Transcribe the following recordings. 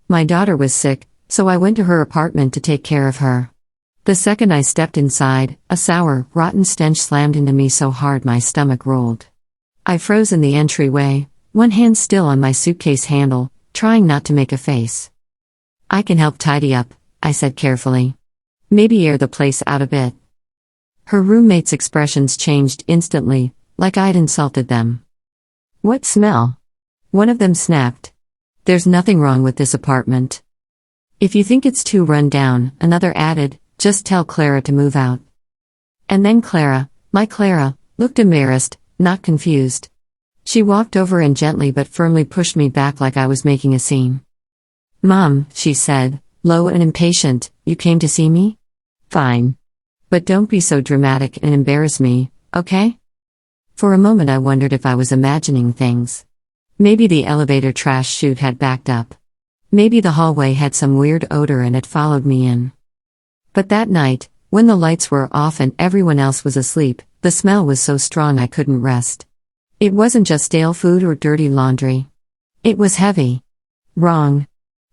My daughter was sick, so I went to her apartment to take care of her. The second I stepped inside, a sour, rotten stench slammed into me so hard my stomach rolled. I froze in the entryway, one hand still on my suitcase handle, trying not to make a face. "I can help tidy up," I said carefully. "Maybe air the place out a bit." Her roommate's expressions changed instantly, like I'd insulted them. "What smell?" One of them snapped. "There's nothing wrong with this apartment." "If you think it's too run down," another added, "just tell Clara to move out." And then Clara, my Clara, looked embarrassed, not confused. She walked over and gently but firmly pushed me back like I was making a scene. "Mom," she said, low and impatient, "you came to see me? Fine. But don't be so dramatic and embarrass me, okay?" For a moment I wondered if I was imagining things. Maybe the elevator trash chute had backed up. Maybe the hallway had some weird odor and it followed me in. But that night, when the lights were off and everyone else was asleep, the smell was so strong I couldn't rest. It wasn't just stale food or dirty laundry. It was heavy. Wrong.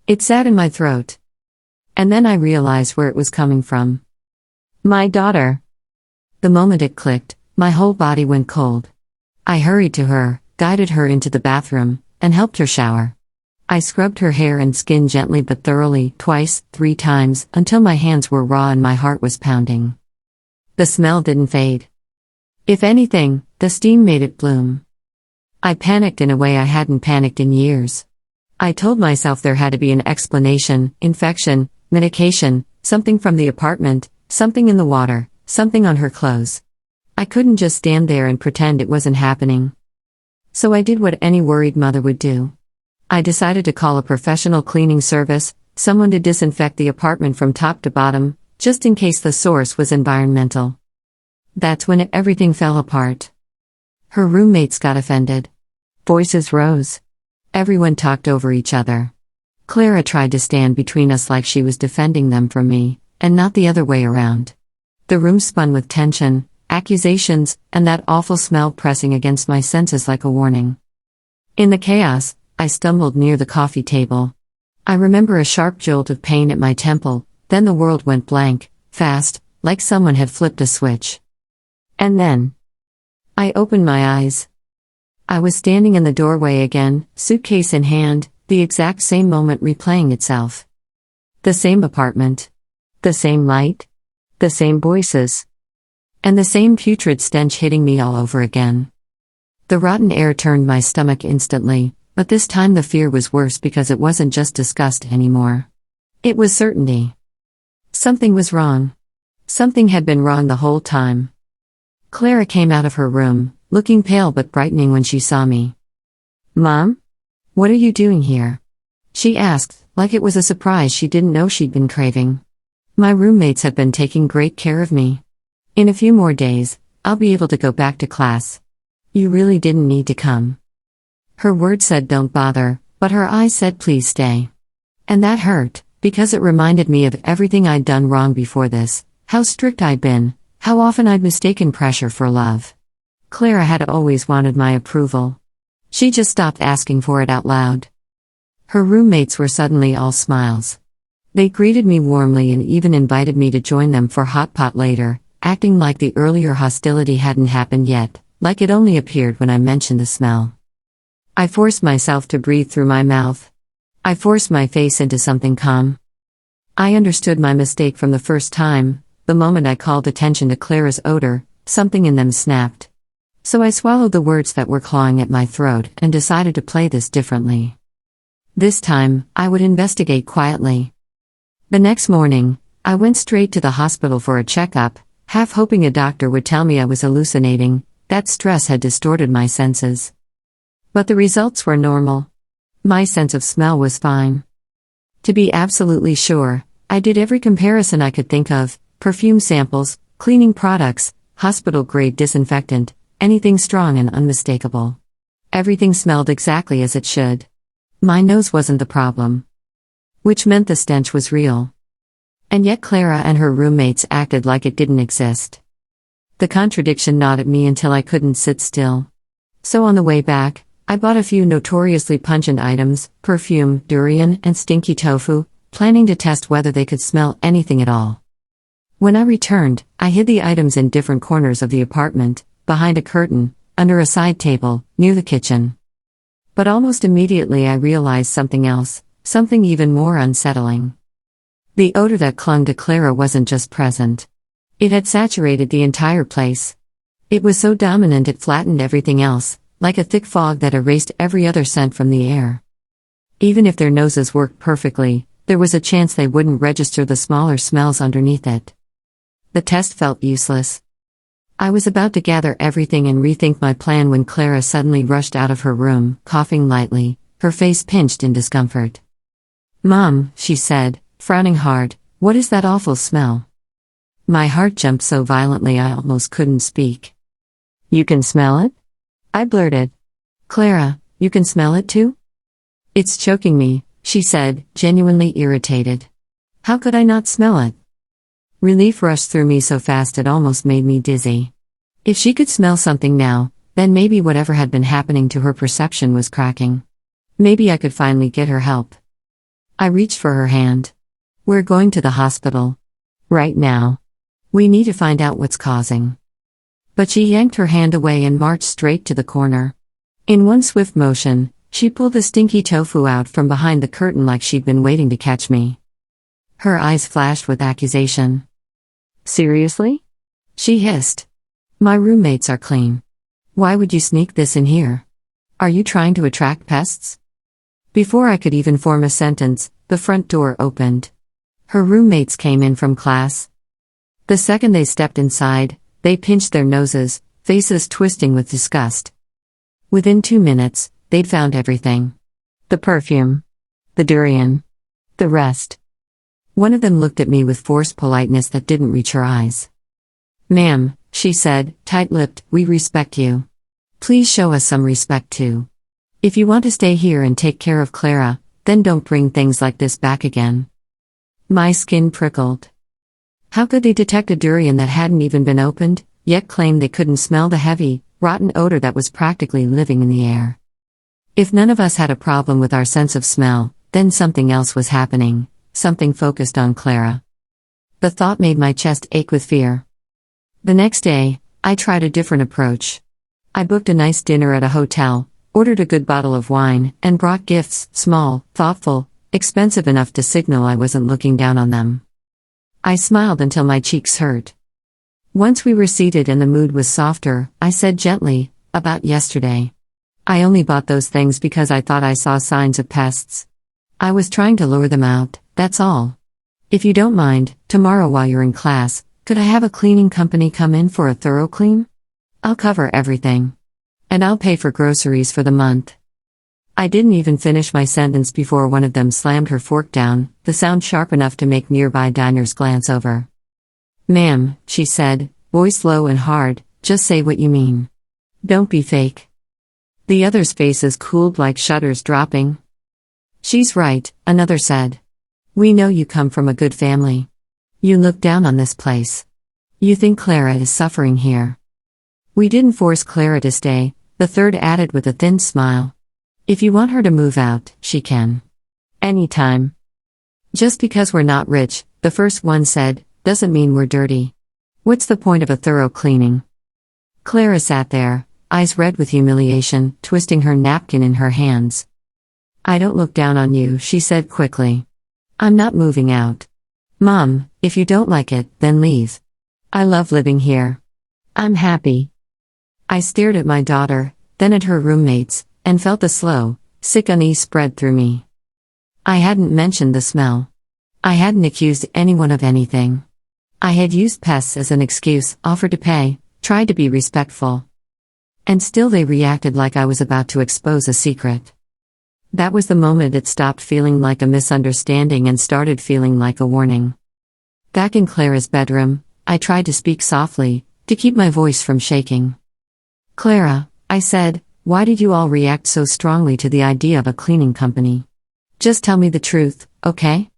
It sat in my throat. And then I realized where it was coming from. My daughter. The moment it clicked, my whole body went cold. I hurried to her, guided her into the bathroom, and helped her shower. I scrubbed her hair and skin gently but thoroughly, twice, 3 times, until my hands were raw and my heart was pounding. The smell didn't fade. If anything, the steam made it bloom. I panicked in a way I hadn't panicked in years. I told myself there had to be an explanation: infection, medication, something from the apartment, something in the water, something on her clothes. I couldn't just stand there and pretend it wasn't happening. So I did what any worried mother would do. I decided to call a professional cleaning service, someone to disinfect the apartment from top to bottom, just in case the source was environmental. That's when everything fell apart. Her roommates got offended. Voices rose. Everyone talked over each other. Clara tried to stand between us like she was defending them from me, and not the other way around. The room spun with tension, accusations, and that awful smell pressing against my senses like a warning. In the chaos, I stumbled near the coffee table. I remember a sharp jolt of pain at my temple, then the world went blank, fast, like someone had flipped a switch. And then I opened my eyes. I was standing in the doorway again, suitcase in hand, the exact same moment replaying itself. The same apartment. The same light. The same voices. And the same putrid stench hitting me all over again. The rotten air turned my stomach instantly, but this time the fear was worse because it wasn't just disgust anymore. It was certainty. Something was wrong. Something had been wrong the whole time. Clara came out of her room, looking pale but brightening when she saw me. "Mom? What are you doing here?" she asked, like it was a surprise she didn't know she'd been craving. "My roommates have been taking great care of me. In a few more days, I'll be able to go back to class. You really didn't need to come." Her words said don't bother, but her eyes said please stay. And that hurt, because it reminded me of everything I'd done wrong before this, how strict I'd been, how often I'd mistaken pressure for love. Clara had always wanted my approval. She just stopped asking for it out loud. Her roommates were suddenly all smiles. They greeted me warmly and even invited me to join them for hot pot later, acting like the earlier hostility hadn't happened yet, like it only appeared when I mentioned the smell. I forced myself to breathe through my mouth. I forced my face into something calm. I understood my mistake from the first time. The moment I called attention to Clara's odor, something in them snapped. So I swallowed the words that were clawing at my throat and decided to play this differently. This time, I would investigate quietly. The next morning, I went straight to the hospital for a checkup, half hoping a doctor would tell me I was hallucinating, that stress had distorted my senses. But the results were normal. My sense of smell was fine. To be absolutely sure, I did every comparison I could think of: perfume samples, cleaning products, hospital-grade disinfectant, anything strong and unmistakable. Everything smelled exactly as it should. My nose wasn't the problem. Which meant the stench was real. And yet Clara and her roommates acted like it didn't exist. The contradiction gnawed at me until I couldn't sit still. So on the way back, I bought a few notoriously pungent items, perfume, durian, and stinky tofu, planning to test whether they could smell anything at all. When I returned, I hid the items in different corners of the apartment, behind a curtain, under a side table, near the kitchen. But almost immediately I realized something else, something even more unsettling. The odor that clung to Clara wasn't just present. It had saturated the entire place. It was so dominant it flattened everything else, like a thick fog that erased every other scent from the air. Even if their noses worked perfectly, there was a chance they wouldn't register the smaller smells underneath it. The test felt useless. I was about to gather everything and rethink my plan when Clara suddenly rushed out of her room, coughing lightly, her face pinched in discomfort. "Mom," she said, frowning hard, "what is that awful smell?" My heart jumped so violently I almost couldn't speak. "You can smell it?" I blurted. "Clara, you can smell it too?" "It's choking me," she said, genuinely irritated. "How could I not smell it?" Relief rushed through me so fast it almost made me dizzy. If she could smell something now, then maybe whatever had been happening to her perception was cracking. Maybe I could finally get her help. I reached for her hand. "We're going to the hospital. Right now. We need to find out what's causing." But she yanked her hand away and marched straight to the corner. In one swift motion, she pulled the stinky tofu out from behind the curtain like she'd been waiting to catch me. Her eyes flashed with accusation. "Seriously?" she hissed. "My roommates are clean. Why would you sneak this in here? Are you trying to attract pests?" Before I could even form a sentence, the front door opened. Her roommates came in from class. The second they stepped inside, they pinched their noses, faces twisting with disgust. Within 2 minutes, they'd found everything. The perfume. The durian. The rest. One of them looked at me with forced politeness that didn't reach her eyes. "Ma'am," she said, tight-lipped, "we respect you. Please show us some respect too. If you want to stay here and take care of Clara, then don't bring things like this back again." My skin prickled. How could they detect a durian that hadn't even been opened, yet claim they couldn't smell the heavy, rotten odor that was practically living in the air? If none of us had a problem with our sense of smell, then something else was happening, something focused on Clara. The thought made my chest ache with fear. The next day, I tried a different approach. I booked a nice dinner at a hotel, ordered a good bottle of wine, and brought gifts, small, thoughtful, expensive enough to signal I wasn't looking down on them. I smiled until my cheeks hurt. Once we were seated and the mood was softer, I said gently, "About yesterday. I only bought those things because I thought I saw signs of pests. I was trying to lure them out, that's all. If you don't mind, tomorrow while you're in class, could I have a cleaning company come in for a thorough clean? I'll cover everything. And I'll pay for groceries for the month." I didn't even finish my sentence before one of them slammed her fork down, the sound sharp enough to make nearby diners glance over. "Ma'am," she said, voice low and hard, "just say what you mean. Don't be fake." The others' faces cooled like shutters dropping. "She's right," another said. "We know you come from a good family. You look down on this place. You think Clara is suffering here." "We didn't force Clara to stay," the third added with a thin smile. "If you want her to move out, she can. Anytime." "Just because we're not rich," the first one said, "doesn't mean we're dirty. What's the point of a thorough cleaning?" Clara sat there, eyes red with humiliation, twisting her napkin in her hands. "I don't look down on you," she said quickly. "I'm not moving out. Mom, if you don't like it, then leave. I love living here. I'm happy." I stared at my daughter, then at her roommates, and felt a slow, sick unease spread through me. I hadn't mentioned the smell. I hadn't accused anyone of anything. I had used pests as an excuse, offered to pay, tried to be respectful. And still they reacted like I was about to expose a secret. That was the moment it stopped feeling like a misunderstanding and started feeling like a warning. Back in Clara's bedroom, I tried to speak softly, to keep my voice from shaking. "Clara," I said, "why did you all react so strongly to the idea of a cleaning company? Just tell me the truth, okay?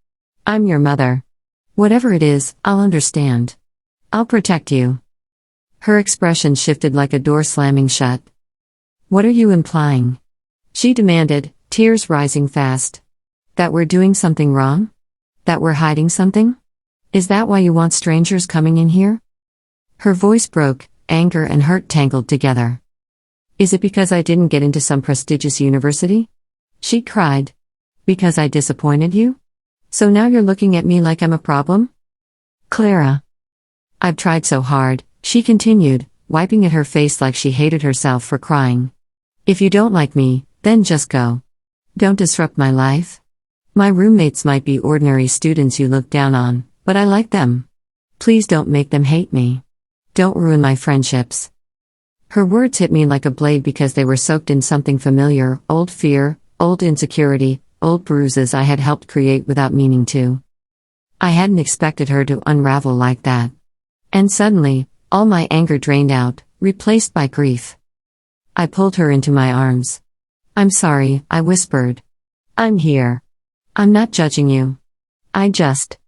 I'm your mother. Whatever it is, I'll understand. I'll protect you." Her expression shifted like a door slamming shut. "What are you implying?" She demanded, tears rising fast. That we're doing something wrong? That we're hiding something? Is that why you want strangers coming in here? Her voice broke, anger and hurt tangled together. Is it because I didn't get into some prestigious university? She cried. Because I disappointed you? So now you're looking at me like I'm a problem? Clara. I've tried so hard, she continued, wiping at her face like she hated herself for crying. If you don't like me, then just go. Don't disrupt my life. My roommates might be ordinary students you look down on, but I like them. Please don't make them hate me. Don't ruin my friendships. Her words hit me like a blade because they were soaked in something familiar, old fear, old insecurity, old bruises I had helped create without meaning to. I hadn't expected her to unravel like that. And suddenly, all my anger drained out, replaced by grief. I pulled her into my arms. I'm sorry, I whispered. I'm here. I'm not judging you. I just...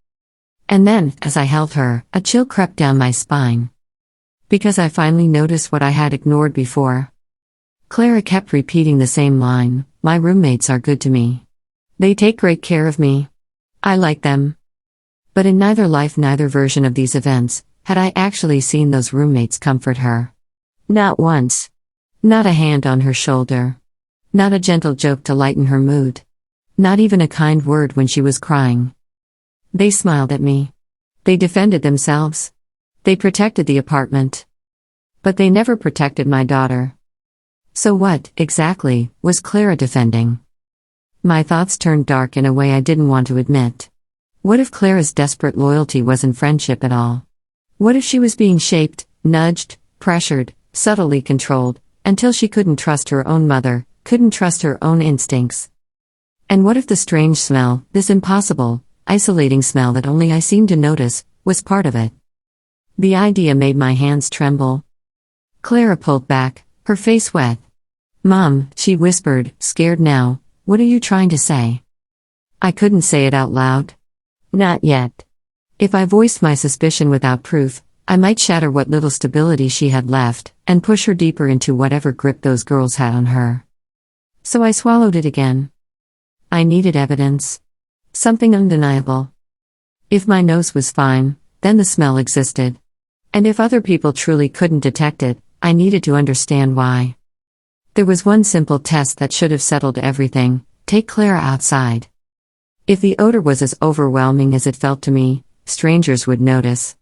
And then, as I held her, a chill crept down my spine. Because I finally noticed what I had ignored before. Clara kept repeating the same line, my roommates are good to me. They take great care of me. I like them. But in neither life, neither version of these events, had I actually seen those roommates comfort her. Not once. Not a hand on her shoulder. Not a gentle joke to lighten her mood. Not even a kind word when she was crying. They smiled at me. They defended themselves. They protected the apartment. But they never protected my daughter. So what, exactly, was Clara defending? My thoughts turned dark in a way I didn't want to admit. What if Clara's desperate loyalty wasn't friendship at all? What if she was being shaped, nudged, pressured, subtly controlled, until she couldn't trust her own mother, couldn't trust her own instincts? And what if the strange smell, this impossible, isolating smell that only I seemed to notice, was part of it? The idea made my hands tremble. Clara pulled back, her face wet. Mom, she whispered, scared now, what are you trying to say? I couldn't say it out loud. Not yet. If I voiced my suspicion without proof, I might shatter what little stability she had left, and push her deeper into whatever grip those girls had on her. So I swallowed it again. I needed evidence. Something undeniable. If my nose was fine, then the smell existed. And if other people truly couldn't detect it, I needed to understand why. There was one simple test that should have settled everything: take Clara outside. If the odor was as overwhelming as it felt to me, strangers would notice.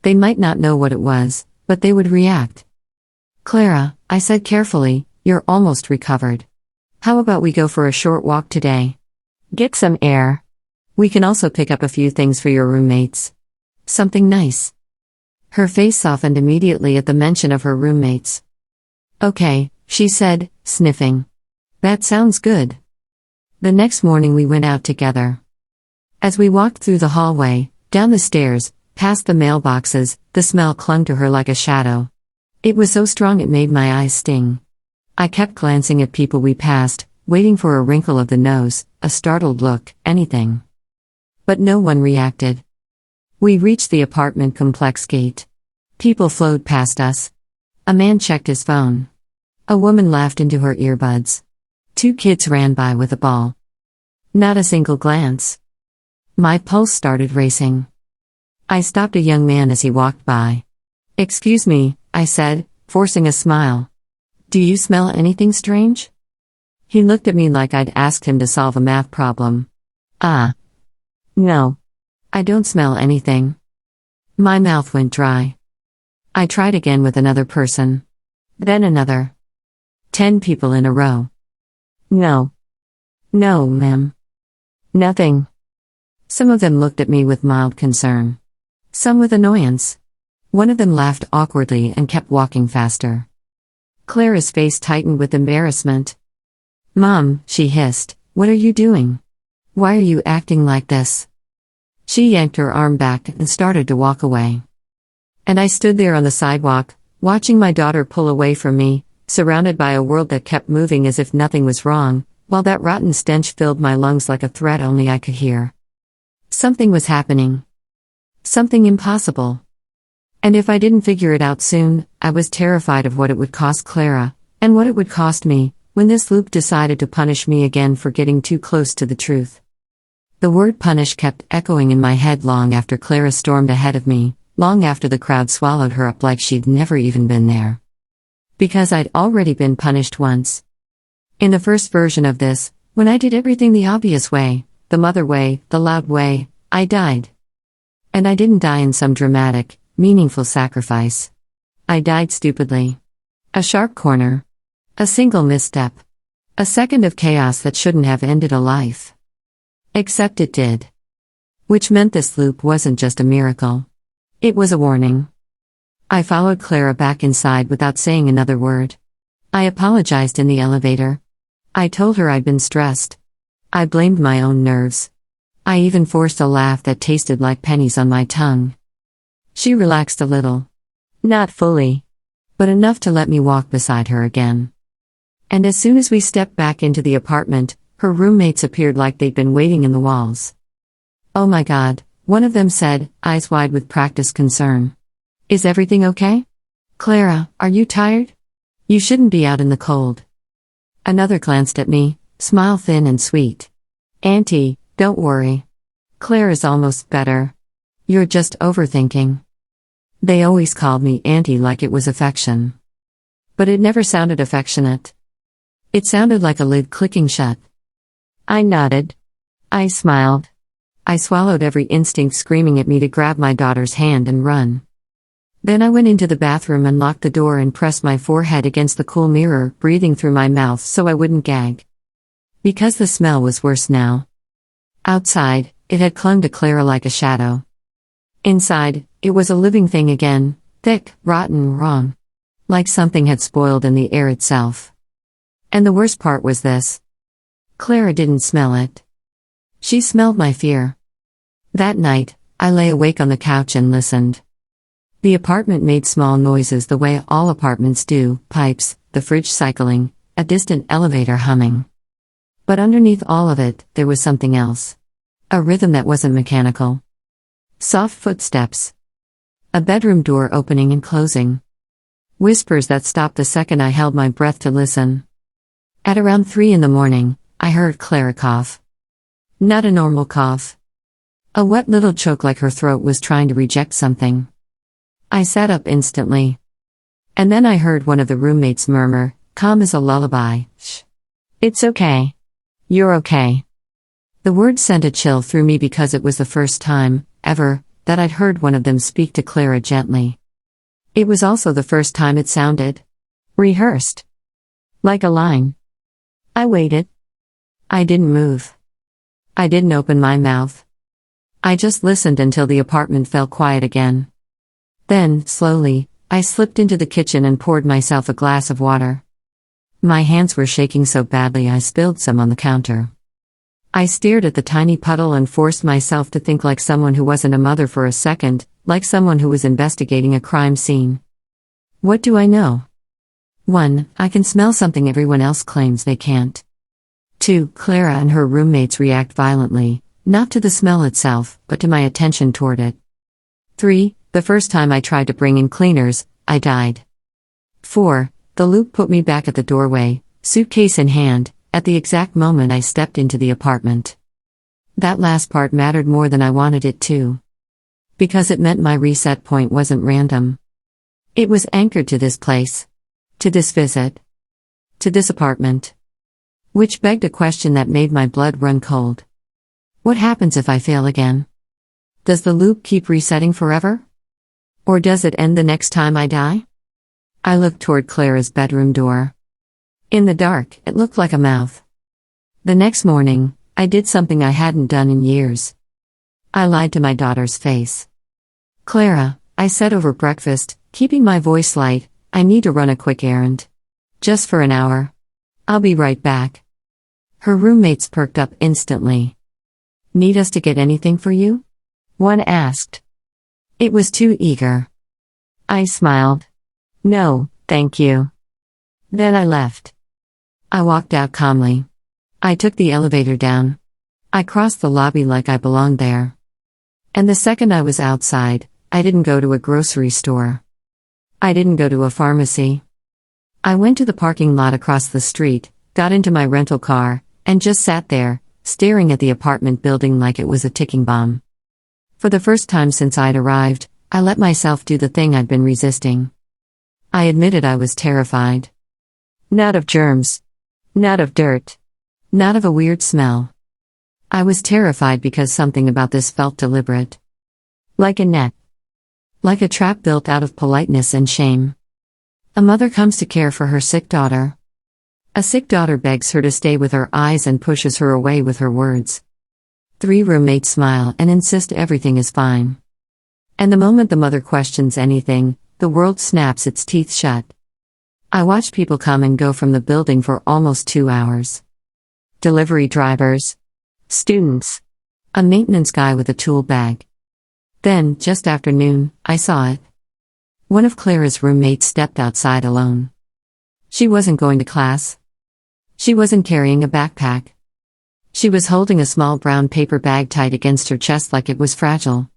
They might not know what it was, but they would react. Clara, I said carefully, you're almost recovered. How about we go for a short walk today? Get some air. We can also pick up a few things for your roommates. Something nice. Her face softened immediately at the mention of her roommates. Okay, she said, sniffing. That sounds good. The next morning we went out together. As we walked through the hallway, down the stairs, past the mailboxes, the smell clung to her like a shadow. It was so strong it made my eyes sting. I kept glancing at people we passed, waiting for a wrinkle of the nose, a startled look, anything. But no one reacted. We reached the apartment complex gate. People flowed past us. A man checked his phone. A woman laughed into her earbuds. 2 kids ran by with a ball. Not a single glance. My pulse started racing. I stopped a young man as he walked by. Excuse me, I said, forcing a smile. Do you smell anything strange? He looked at me like I'd asked him to solve a math problem. No. I don't smell anything. My mouth went dry. I tried again with another person. Then another. 10 people in a row. No. No, ma'am. Nothing. Some of them looked at me with mild concern. Some with annoyance. One of them laughed awkwardly and kept walking faster. Clara's face tightened with embarrassment. Mom, she hissed, what are you doing? Why are you acting like this? She yanked her arm back and started to walk away. And I stood there on the sidewalk, watching my daughter pull away from me, surrounded by a world that kept moving as if nothing was wrong, while that rotten stench filled my lungs like a threat only I could hear. Something was happening. Something impossible. And if I didn't figure it out soon, I was terrified of what it would cost Clara, and what it would cost me, when this loop decided to punish me again for getting too close to the truth. The word punish kept echoing in my head long after Clara stormed ahead of me, long after the crowd swallowed her up like she'd never even been there. Because I'd already been punished once. In the first version of this, when I did everything the obvious way, the mother way, the loud way, I died. And I didn't die in some dramatic, meaningful sacrifice. I died stupidly. A sharp corner. A single misstep. A second of chaos that shouldn't have ended a life. Except it did. Which meant this loop wasn't just a miracle. It was a warning. I followed Clara back inside without saying another word. I apologized in the elevator. I told her I'd been stressed. I blamed my own nerves. I even forced a laugh that tasted like pennies on my tongue. She relaxed a little. Not fully. But enough to let me walk beside her again. And as soon as we stepped back into the apartment, her roommates appeared like they'd been waiting in the walls. "Oh my God," one of them said, eyes wide with practiced concern. "Is everything okay? Clara, are you tired? You shouldn't be out in the cold." Another glanced at me, smile thin and sweet. "Auntie, don't worry. Clara's almost better. You're just overthinking." They always called me Auntie like it was affection. But it never sounded affectionate. It sounded like a lid clicking shut. I nodded. I smiled. I swallowed every instinct screaming at me to grab my daughter's hand and run. Then I went into the bathroom and locked the door and pressed my forehead against the cool mirror, breathing through my mouth so I wouldn't gag. Because the smell was worse now. Outside, it had clung to Clara like a shadow. Inside, it was a living thing again, thick, rotten, wrong. Like something had spoiled in the air itself. And the worst part was this. Clara didn't smell it. She smelled my fear. That night, I lay awake on the couch and listened. The apartment made small noises the way all apartments do, pipes, the fridge cycling, a distant elevator humming. But underneath all of it, there was something else. A rhythm that wasn't mechanical. Soft footsteps. A bedroom door opening and closing. Whispers that stopped the second I held my breath to listen. At around 3 a.m, I heard Clara cough. Not a normal cough. A wet little choke like her throat was trying to reject something. I sat up instantly. And then I heard one of the roommates murmur, calm as a lullaby, "Shh. It's okay. You're okay." The word sent a chill through me because it was the first time, ever, that I'd heard one of them speak to Clara gently. It was also the first time it sounded rehearsed. Like a line. I waited. I didn't move. I didn't open my mouth. I just listened until the apartment fell quiet again. Then, slowly, I slipped into the kitchen and poured myself a glass of water. My hands were shaking so badly I spilled some on the counter. I stared at the tiny puddle and forced myself to think like someone who wasn't a mother for a second, like someone who was investigating a crime scene. What do I know? 1. I can smell something everyone else claims they can't. 2. Clara and her roommates react violently, not to the smell itself, but to my attention toward it. 3. The first time I tried to bring in cleaners, I died. 4. The loop put me back at the doorway, suitcase in hand, at the exact moment I stepped into the apartment. That last part mattered more than I wanted it to. Because it meant my reset point wasn't random. It was anchored to this place. To this visit. To this apartment. Which begged a question that made my blood run cold. What happens if I fail again? Does the loop keep resetting forever? Or does it end the next time I die? I looked toward Clara's bedroom door. In the dark, it looked like a mouth. The next morning, I did something I hadn't done in years. I lied to my daughter's face. "Clara," I said over breakfast, keeping my voice light, "I need to run a quick errand. Just for an hour. I'll be right back." Her roommates perked up instantly. "Need us to get anything for you?" one asked. It was too eager. I smiled. "No, thank you." Then I left. I walked out calmly. I took the elevator down. I crossed the lobby like I belonged there. And the second I was outside, I didn't go to a grocery store. I didn't go to a pharmacy. I went to the parking lot across the street, got into my rental car, and just sat there, staring at the apartment building like it was a ticking bomb. For the first time since I'd arrived, I let myself do the thing I'd been resisting. I admitted I was terrified. Not of germs. Not of dirt. Not of a weird smell. I was terrified because something about this felt deliberate. Like a net. Like a trap built out of politeness and shame. A mother comes to care for her sick daughter. A sick daughter begs her to stay with her eyes and pushes her away with her words. 3 roommates smile and insist everything is fine. And the moment the mother questions anything, the world snaps its teeth shut. I watch people come and go from the building for almost 2 hours. Delivery drivers. Students. A maintenance guy with a tool bag. Then, just after noon, I saw it. One of Clara's roommates stepped outside alone. She wasn't going to class. She wasn't carrying a backpack. She was holding a small brown paper bag tight against her chest like it was fragile.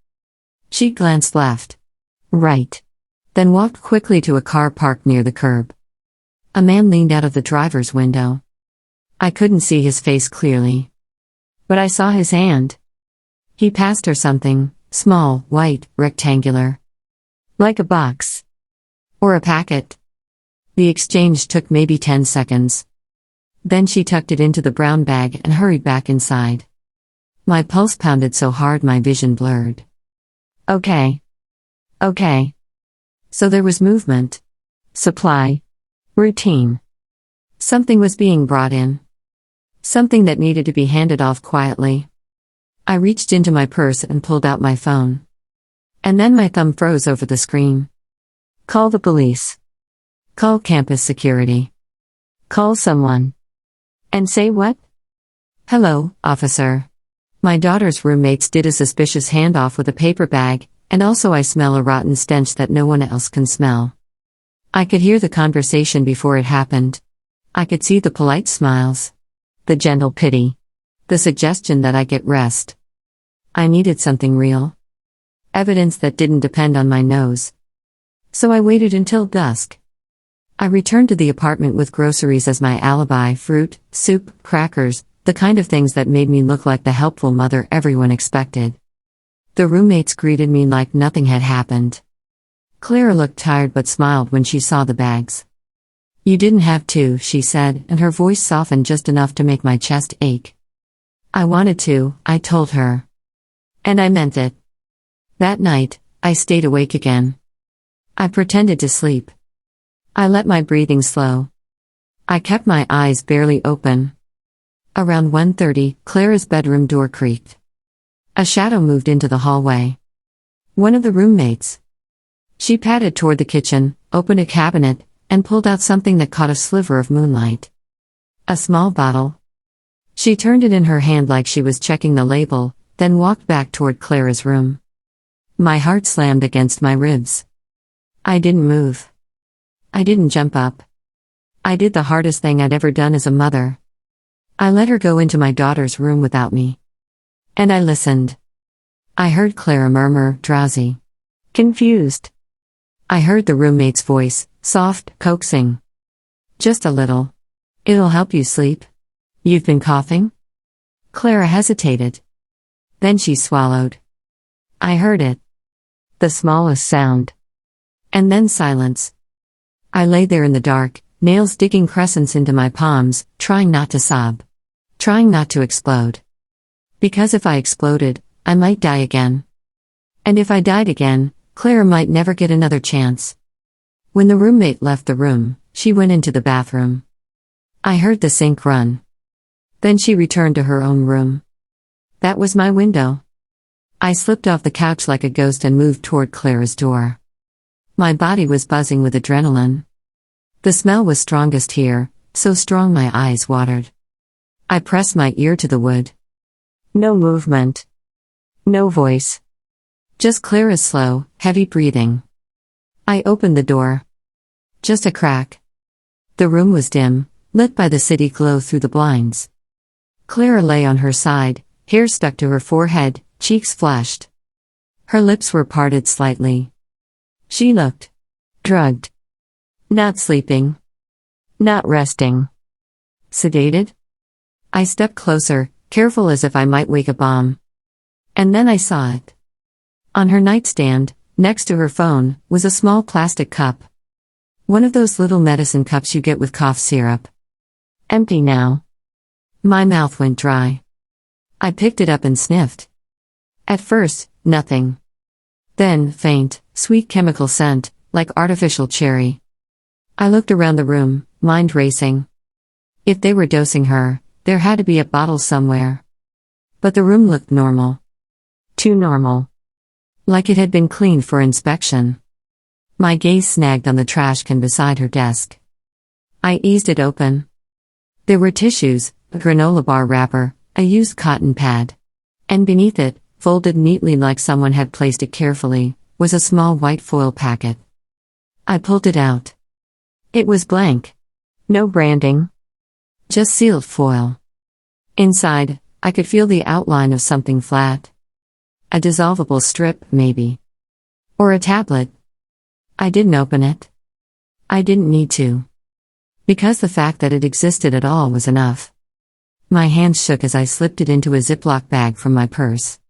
She glanced left. Right. Then walked quickly to a car parked near the curb. A man leaned out of the driver's window. I couldn't see his face clearly. But I saw his hand. He passed her something, small, white, rectangular. Like a box. Or a packet. The exchange took maybe 10 seconds. Then she tucked it into the brown bag and hurried back inside. My pulse pounded so hard my vision blurred. Okay. So there was movement. Supply. Routine. Something was being brought in. Something that needed to be handed off quietly. I reached into my purse and pulled out my phone. And then my thumb froze over the screen. Call the police. Call campus security. Call someone. And say what? Hello, officer. My daughter's roommates did a suspicious handoff with a paper bag, and also I smell a rotten stench that no one else can smell. I could hear the conversation before it happened. I could see the polite smiles. The gentle pity. The suggestion that I get rest. I needed something real. Evidence that didn't depend on my nose. So I waited until dusk. I returned to the apartment with groceries as my alibi: fruit, soup, crackers, the kind of things that made me look like the helpful mother everyone expected. The roommates greeted me like nothing had happened. Clara looked tired but smiled when she saw the bags. You didn't have to, she said, and her voice softened just enough to make my chest ache. I wanted to, I told her. And I meant it. That night, I stayed awake again. I pretended to sleep. I let my breathing slow. I kept my eyes barely open. Around 1:30, Clara's bedroom door creaked. A shadow moved into the hallway. One of the roommates. She padded toward the kitchen, opened a cabinet, and pulled out something that caught a sliver of moonlight. A small bottle. She turned it in her hand like she was checking the label, then walked back toward Clara's room. My heart slammed against my ribs. I didn't move. I didn't jump up. I did the hardest thing I'd ever done as a mother. I let her go into my daughter's room without me. And I listened. I heard Clara murmur, drowsy. Confused. I heard the roommate's voice, soft, coaxing. Just a little. It'll help you sleep. You've been coughing? Clara hesitated. Then she swallowed. I heard it. The smallest sound. And then silence. I lay there in the dark, nails digging crescents into my palms, trying not to sob. Trying not to explode. Because if I exploded, I might die again. And if I died again, Clara might never get another chance. When the roommate left the room, she went into the bathroom. I heard the sink run. Then she returned to her own room. That was my window. I slipped off the couch like a ghost and moved toward Clara's door. My body was buzzing with adrenaline. The smell was strongest here, so strong my eyes watered. I pressed my ear to the wood. No movement. No voice. Just Clara's slow, heavy breathing. I opened the door. Just a crack. The room was dim, lit by the city glow through the blinds. Clara lay on her side, hair stuck to her forehead, cheeks flushed. Her lips were parted slightly. She looked drugged. Not sleeping. Not resting. Sedated? I stepped closer, careful as if I might wake a bomb. And then I saw it. On her nightstand, next to her phone, was a small plastic cup. One of those little medicine cups you get with cough syrup. Empty now. My mouth went dry. I picked it up and sniffed. At first, nothing. Then, faint, sweet chemical scent, like artificial cherry. I looked around the room, mind racing. If they were dosing her, there had to be a bottle somewhere. But the room looked normal. Too normal. Like it had been cleaned for inspection. My gaze snagged on the trash can beside her desk. I eased it open. There were tissues, a granola bar wrapper, a used cotton pad. And beneath it, folded neatly like someone had placed it carefully, was a small white foil packet. I pulled it out. It was blank. No branding. Just sealed foil. Inside, I could feel the outline of something flat. A dissolvable strip, maybe. Or a tablet. I didn't open it. I didn't need to. Because the fact that it existed at all was enough. My hands shook as I slipped it into a Ziploc bag from my purse.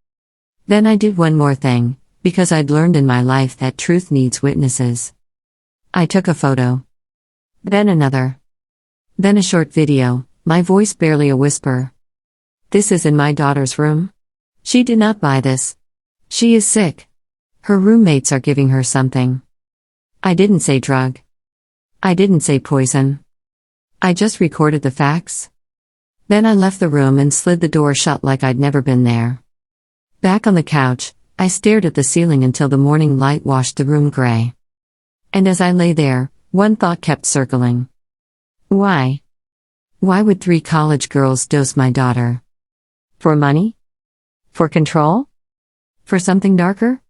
Then I did one more thing, because I'd learned in my life that truth needs witnesses. I took a photo. Then another. Then a short video, my voice barely a whisper. This is in my daughter's room. She did not buy this. She is sick. Her roommates are giving her something. I didn't say drug. I didn't say poison. I just recorded the facts. Then I left the room and slid the door shut like I'd never been there. Back on the couch, I stared at the ceiling until the morning light washed the room gray. And as I lay there, one thought kept circling. Why? Why would 3 college girls dose my daughter? For money? For control? For something darker?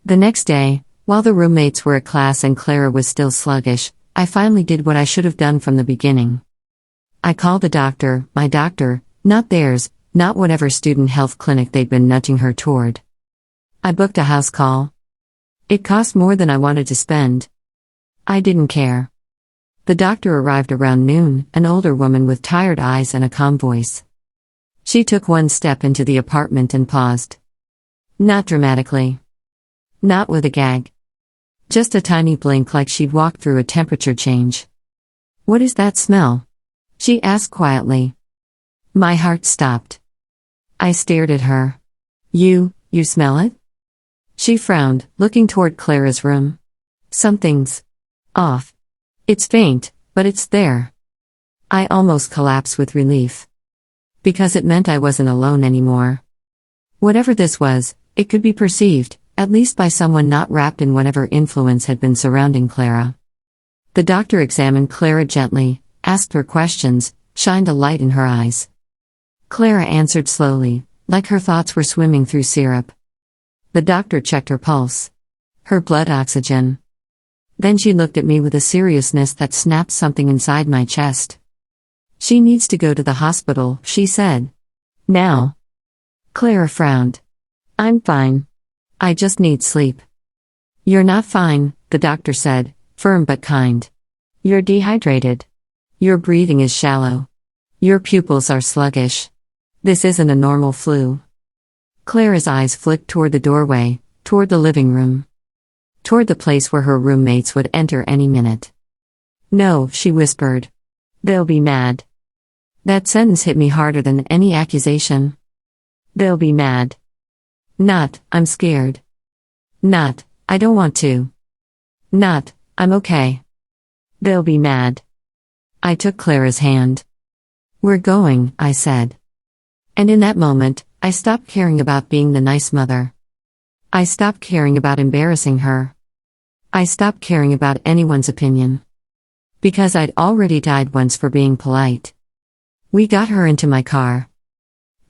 The next day, while the roommates were at class and Clara was still sluggish, I finally did what I should have done from the beginning. I called the doctor, my doctor, not theirs, not whatever student health clinic they'd been nudging her toward. I booked a house call. It cost more than I wanted to spend. I didn't care. The doctor arrived around noon, an older woman with tired eyes and a calm voice. She took one step into the apartment and paused. Not dramatically. Not with a gag. Just a tiny blink like she'd walked through a temperature change. What is that smell? She asked quietly. My heart stopped. I stared at her. You smell it? She frowned, looking toward Clara's room. Something's off. It's faint, but it's there. I almost collapsed with relief. Because it meant I wasn't alone anymore. Whatever this was, it could be perceived, at least by someone not wrapped in whatever influence had been surrounding Clara. The doctor examined Clara gently, asked her questions, shined a light in her eyes. Clara answered slowly, like her thoughts were swimming through syrup. The doctor checked her pulse. Her blood oxygen. Then she looked at me with a seriousness that snapped something inside my chest. She needs to go to the hospital, she said. Now. Clara frowned. I'm fine. I just need sleep. You're not fine, the doctor said, firm but kind. You're dehydrated. Your breathing is shallow. Your pupils are sluggish. This isn't a normal flu. Clara's eyes flicked toward the doorway, toward the living room. Toward the place where her roommates would enter any minute. No, she whispered. They'll be mad. That sentence hit me harder than any accusation. They'll be mad. Not, I'm scared. Not, I don't want to. Not, I'm okay. They'll be mad. I took Clara's hand. We're going, I said. And in that moment, I stopped caring about being the nice mother. I stopped caring about embarrassing her. I stopped caring about anyone's opinion. Because I'd already died once for being polite. We got her into my car.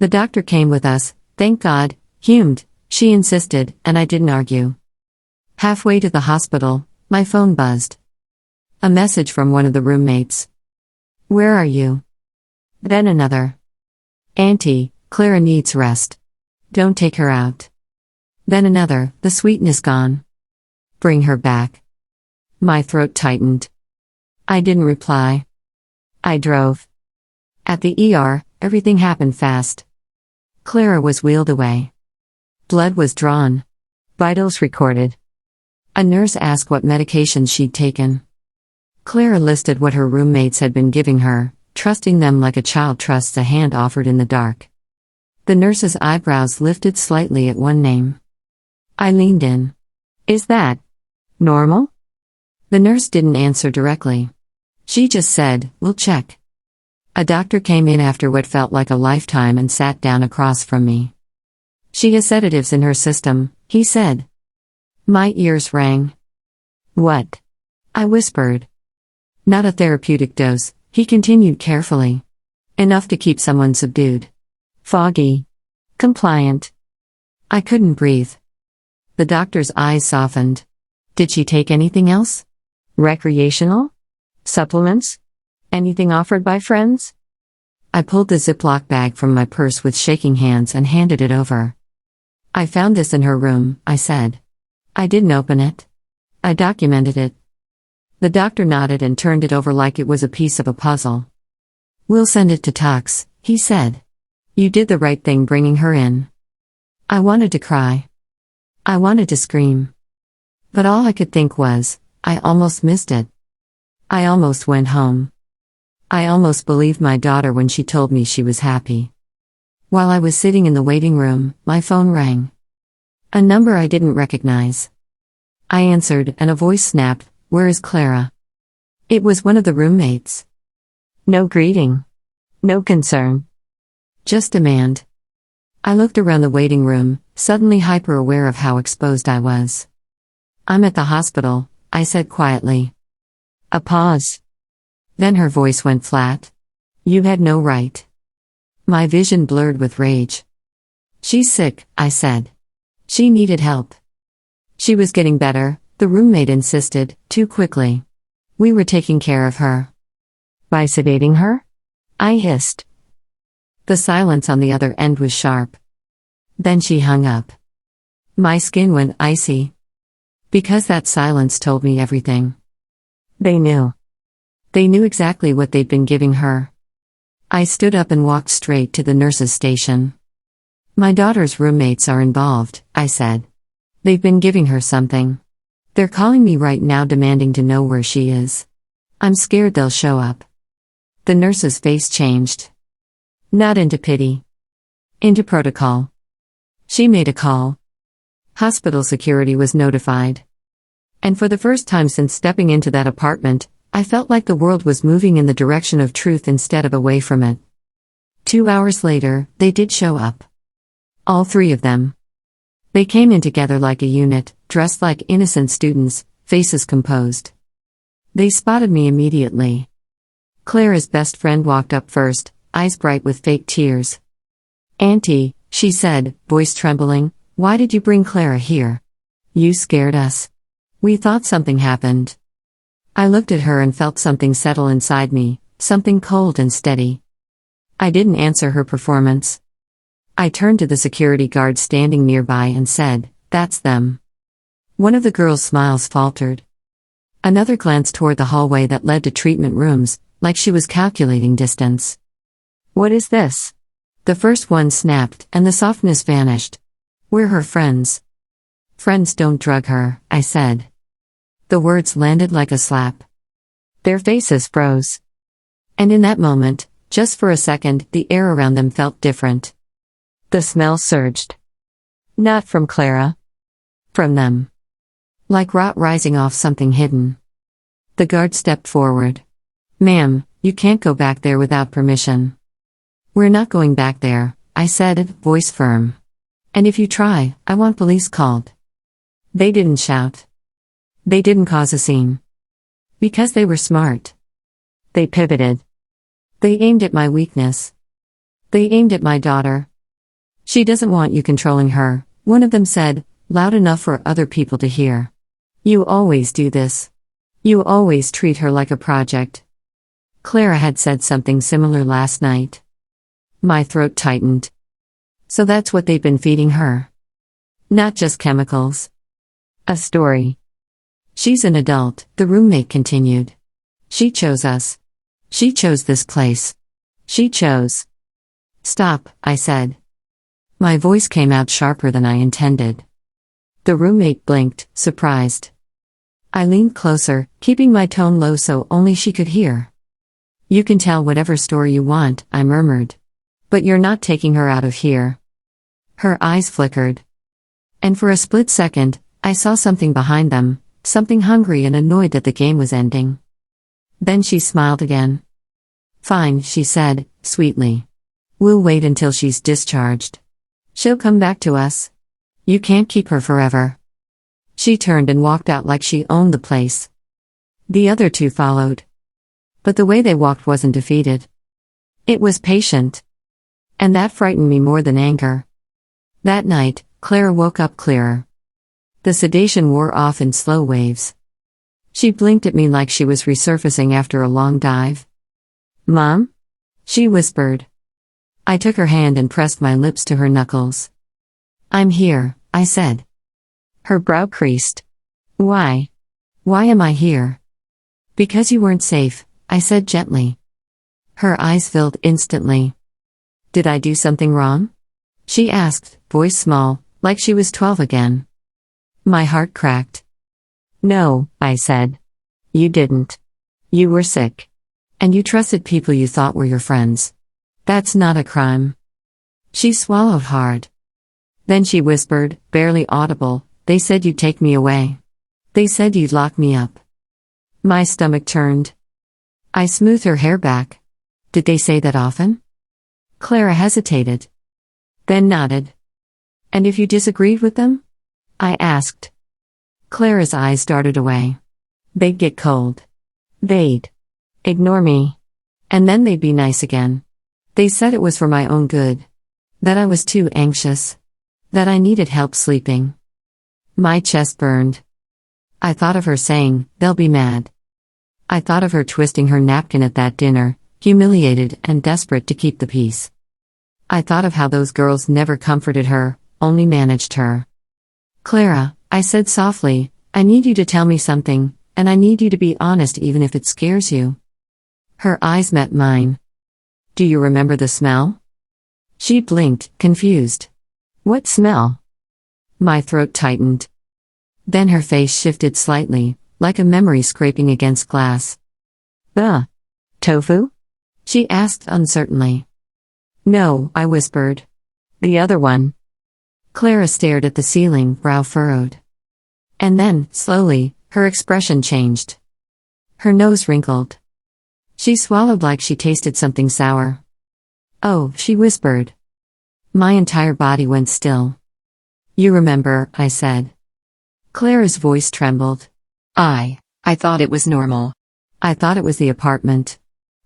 The doctor came with us, thank God, hummed, she insisted, and I didn't argue. Halfway to the hospital, my phone buzzed. A message from one of the roommates. Where are you? Then another. Auntie, Clara needs rest. Don't take her out. Then another, the sweetness gone. Bring her back. My throat tightened. I didn't reply. I drove. At the ER, everything happened fast. Clara was wheeled away. Blood was drawn. Vitals recorded. A nurse asked what medications she'd taken. Clara listed what her roommates had been giving her, trusting them like a child trusts a hand offered in the dark. The nurse's eyebrows lifted slightly at one name. I leaned in. Is that normal? The nurse didn't answer directly. She just said, "We'll check." A doctor came in after what felt like a lifetime and sat down across from me. "She has sedatives in her system," he said. My ears rang. "What?" I whispered. "Not a therapeutic dose," he continued carefully. "Enough to keep someone subdued. Foggy. Compliant." I couldn't breathe. The doctor's eyes softened. "Did she take anything else? Recreational? Supplements? Anything offered by friends?" I pulled the Ziploc bag from my purse with shaking hands and handed it over. "I found this in her room," I said. "I didn't open it. I documented it." The doctor nodded and turned it over like it was a piece of a puzzle. "We'll send it to Tox," he said. "You did the right thing bringing her in." I wanted to cry. I wanted to scream. But all I could think was, I almost missed it. I almost went home. I almost believed my daughter when she told me she was happy. While I was sitting in the waiting room, my phone rang. A number I didn't recognize. I answered, and a voice snapped, "Where is Clara?" It was one of the roommates. No greeting. No concern. Just demand. I looked around the waiting room, suddenly hyper-aware of how exposed I was. "I'm at the hospital," I said quietly. A pause. Then her voice went flat. "You had no right." My vision blurred with rage. "She's sick," I said. "She needed help." She was getting better, the roommate insisted, too quickly. "We were taking care of her." "By sedating her?" I hissed. The silence on the other end was sharp. Then she hung up. My skin went icy. Because that silence told me everything. They knew. They knew exactly what they'd been giving her. I stood up and walked straight to the nurse's station. "My daughter's roommates are involved," I said. "They've been giving her something. They're calling me right now demanding to know where she is. I'm scared they'll show up." The nurse's face changed. Not into pity. Into protocol. She made a call. Hospital security was notified. And for the first time since stepping into that apartment, I felt like the world was moving in the direction of truth instead of away from it. 2 hours later, they did show up. All 3 of them. They came in together like a unit, dressed like innocent students, faces composed. They spotted me immediately. Clara's best friend walked up first, eyes bright with fake tears. "Auntie," she said, voice trembling, "why did you bring Clara here? You scared us. We thought something happened." I looked at her and felt something settle inside me, something cold and steady. I didn't answer her performance. I turned to the security guard standing nearby and said, "That's them." One of the girls' smiles faltered. Another glanced toward the hallway that led to treatment rooms, like she was calculating distance. "What is this?" The first one snapped, and the softness vanished. "We're her friends." "Friends don't drug her," I said. The words landed like a slap. Their faces froze. And in that moment, just for a second, the air around them felt different. The smell surged. Not from Clara. From them. Like rot rising off something hidden. The guard stepped forward. "Ma'am, you can't go back there without permission." "We're not going back there," I said, voice firm. "And if you try, I want police called." They didn't shout. They didn't cause a scene. Because they were smart. They pivoted. They aimed at my weakness. They aimed at my daughter. "She doesn't want you controlling her," one of them said, loud enough for other people to hear. "You always do this. You always treat her like a project." Clara had said something similar last night. My throat tightened. So that's what they've been feeding her. Not just chemicals. A story. "She's an adult," the roommate continued. "She chose us. She chose this place. She chose. Stop, I said. My voice came out sharper than I intended. The roommate blinked, surprised. I leaned closer, keeping my tone low so only she could hear. You can tell whatever story you want, I murmured. But you're not taking her out of here. Her eyes flickered. And for a split second, I saw something behind them, something hungry and annoyed that the game was ending. Then she smiled again. Fine, she said, sweetly. We'll wait until she's discharged. She'll come back to us. You can't keep her forever. She turned and walked out like she owned the place. The other two followed. But the way they walked wasn't defeated. It was patient. And that frightened me more than anger. That night, Clara woke up clearer. The sedation wore off in slow waves. She blinked at me like she was resurfacing after a long dive. Mom? She whispered. I took her hand and pressed my lips to her knuckles. I'm here, I said. Her brow creased. Why? Why am I here? Because you weren't safe, I said gently. Her eyes filled instantly. Did I do something wrong? She asked, voice small, like she was 12 again. My heart cracked. No, I said. You didn't. You were sick. And you trusted people you thought were your friends. That's not a crime. She swallowed hard. Then she whispered, barely audible, they said you'd take me away. They said you'd lock me up. My stomach turned. I smoothed her hair back. Did they say that often? Clara hesitated. Then nodded. And if you disagreed with them? I asked. Clara's eyes darted away. They'd get cold. They'd ignore me. And then they'd be nice again. They said it was for my own good. That I was too anxious. That I needed help sleeping. My chest burned. I thought of her saying, they'll be mad. I thought of her twisting her napkin at that dinner, humiliated and desperate to keep the peace. I thought of how those girls never comforted her, only managed her. Clara, I said softly, I need you to tell me something, and I need you to be honest even if it scares you. Her eyes met mine. Do you remember the smell? She blinked, confused. What smell? My throat tightened. Then her face shifted slightly, like a memory scraping against glass. The tofu? She asked uncertainly. No, I whispered. The other one. Clara stared at the ceiling, brow furrowed. And then, slowly, her expression changed. Her nose wrinkled. She swallowed like she tasted something sour. Oh, she whispered. My entire body went still. You remember, I said. Clara's voice trembled. I thought it was normal. I thought it was the apartment.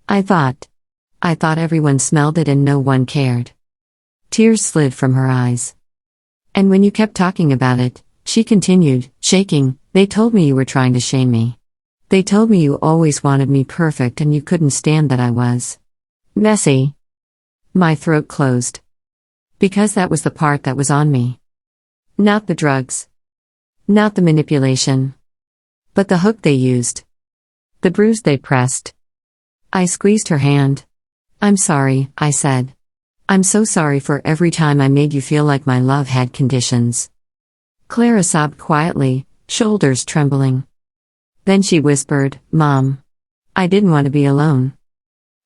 I thought everyone smelled it and no one cared. Tears slid from her eyes. And when you kept talking about it, she continued, shaking, they told me you were trying to shame me. They told me you always wanted me perfect and you couldn't stand that I was messy. My throat closed. Because that was the part that was on me. Not the drugs. Not the manipulation. But the hook they used. The bruise they pressed. I squeezed her hand. I'm sorry, I said. I'm so sorry for every time I made you feel like my love had conditions. Clara sobbed quietly, shoulders trembling. Then she whispered, Mom. I didn't want to be alone.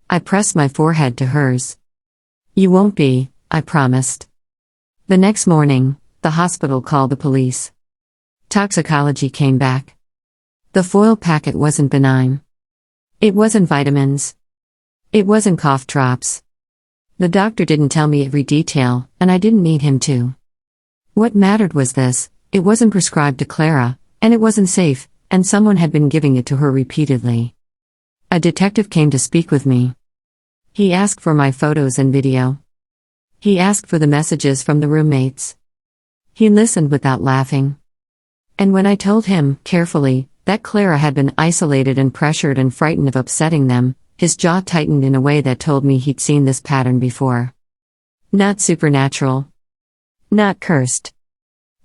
I pressed my forehead to hers. You won't be, I promised. The next morning, the hospital called the police. Toxicology came back. The foil packet wasn't benign. It wasn't vitamins. It wasn't cough drops. The doctor didn't tell me every detail, and I didn't need him to. What mattered was this: it wasn't prescribed to Clara, and it wasn't safe, and someone had been giving it to her repeatedly. A detective came to speak with me. He asked for my photos and video. He asked for the messages from the roommates. He listened without laughing. And when I told him, carefully, that Clara had been isolated and pressured and frightened of upsetting them, his jaw tightened in a way that told me he'd seen this pattern before. Not supernatural. Not cursed.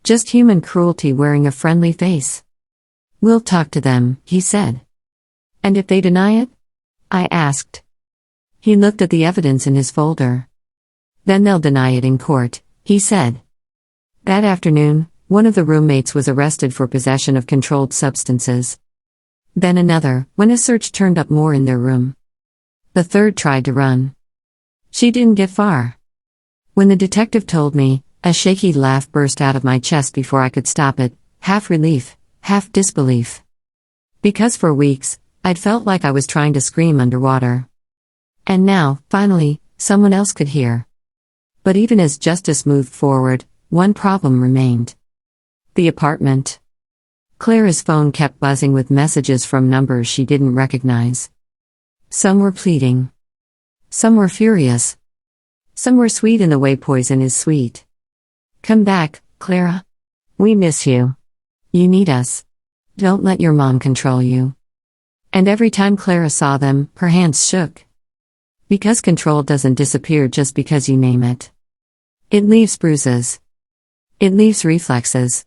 Just human cruelty wearing a friendly face. We'll talk to them, he said. And if they deny it? I asked. He looked at the evidence in his folder. Then they'll deny it in court, he said. That afternoon, one of the roommates was arrested for possession of controlled substances. Then another, when a search turned up more in their room. The third tried to run. She didn't get far. When the detective told me, a shaky laugh burst out of my chest before I could stop it, half relief, half disbelief. Because for weeks, I'd felt like I was trying to scream underwater. And now, finally, someone else could hear. But even as justice moved forward, one problem remained. The apartment. Clara's phone kept buzzing with messages from numbers she didn't recognize. Some were pleading. Some were furious. Some were sweet in the way poison is sweet. Come back, Clara. We miss you. You need us. Don't let your mom control you. And every time Clara saw them, her hands shook. Because control doesn't disappear just because you name it. It leaves bruises. It leaves reflexes.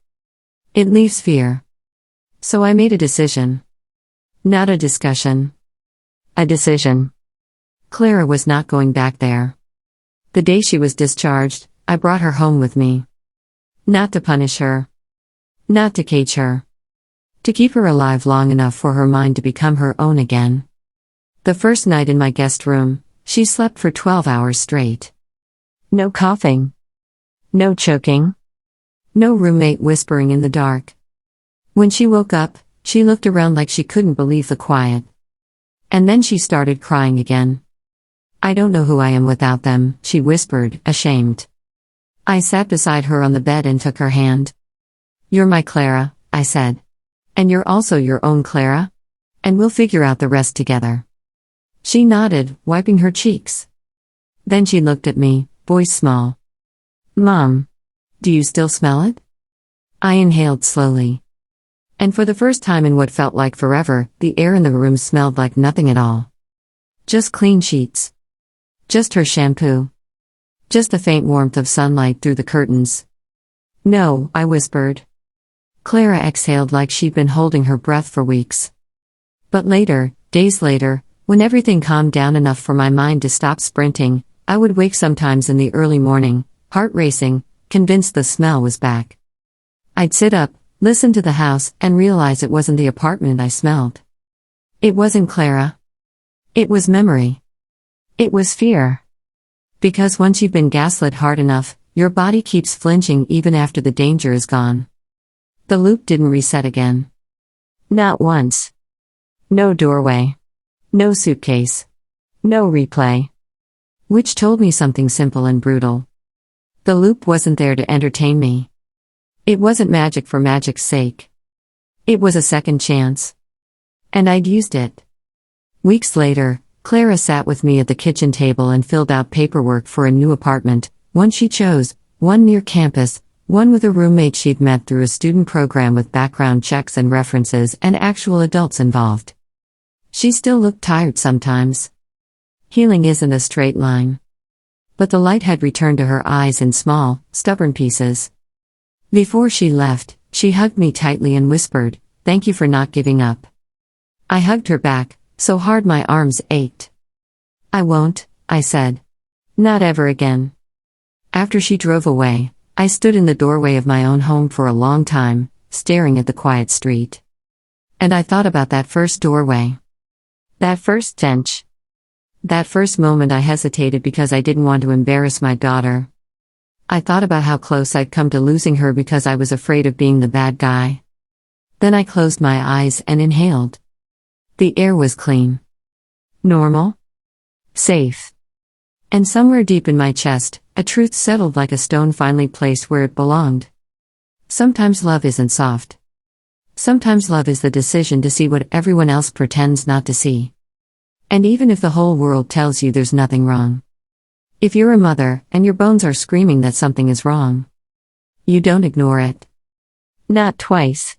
It leaves fear. So I made a decision. Not a discussion. A decision. Clara was not going back there. The day she was discharged, I brought her home with me. Not to punish her. Not to cage her. To keep her alive long enough for her mind to become her own again. The first night in my guest room, she slept for 12 hours straight. No coughing. No choking. No roommate whispering in the dark. When she woke up, she looked around like she couldn't believe the quiet. And then she started crying again. I don't know who I am without them, she whispered, ashamed. I sat beside her on the bed and took her hand. You're my Clara, I said. And you're also your own Clara? And we'll figure out the rest together. She nodded, wiping her cheeks. Then she looked at me, voice small. Mom. Do you still smell it? I inhaled slowly. And for the first time in what felt like forever, the air in the room smelled like nothing at all. Just clean sheets. Just her shampoo. Just the faint warmth of sunlight through the curtains. No, I whispered. Clara exhaled like she'd been holding her breath for weeks. But later, days later, when everything calmed down enough for my mind to stop sprinting, I would wake sometimes in the early morning, heart racing, convinced the smell was back. I'd sit up, listen to the house, and realize it wasn't the apartment I smelled. It wasn't Clara. It was memory. It was fear. Because once you've been gaslit hard enough, your body keeps flinching even after the danger is gone. The loop didn't reset again. Not once. No doorway. No suitcase. No replay. Which told me something simple and brutal. The loop wasn't there to entertain me. It wasn't magic for magic's sake. It was a second chance. And I'd used it. Weeks later, Clara sat with me at the kitchen table and filled out paperwork for a new apartment, one she chose, one near campus, one with a roommate she'd met through a student program with background checks and references and actual adults involved. She still looked tired sometimes. Healing isn't a straight line. But the light had returned to her eyes in small, stubborn pieces. Before she left, she hugged me tightly and whispered, "Thank you for not giving up." I hugged her back, so hard my arms ached. "I won't," I said. "Not ever again." After she drove away, I stood in the doorway of my own home for a long time, staring at the quiet street. And I thought about that first doorway. That first stench. That first moment I hesitated because I didn't want to embarrass my daughter. I thought about how close I'd come to losing her because I was afraid of being the bad guy. Then I closed my eyes and inhaled. The air was clean. Normal. Safe. And somewhere deep in my chest, a truth settled like a stone finally placed where it belonged. Sometimes love isn't soft. Sometimes love is the decision to see what everyone else pretends not to see. And even if the whole world tells you there's nothing wrong. If you're a mother, and your bones are screaming that something is wrong, you don't ignore it. Not twice.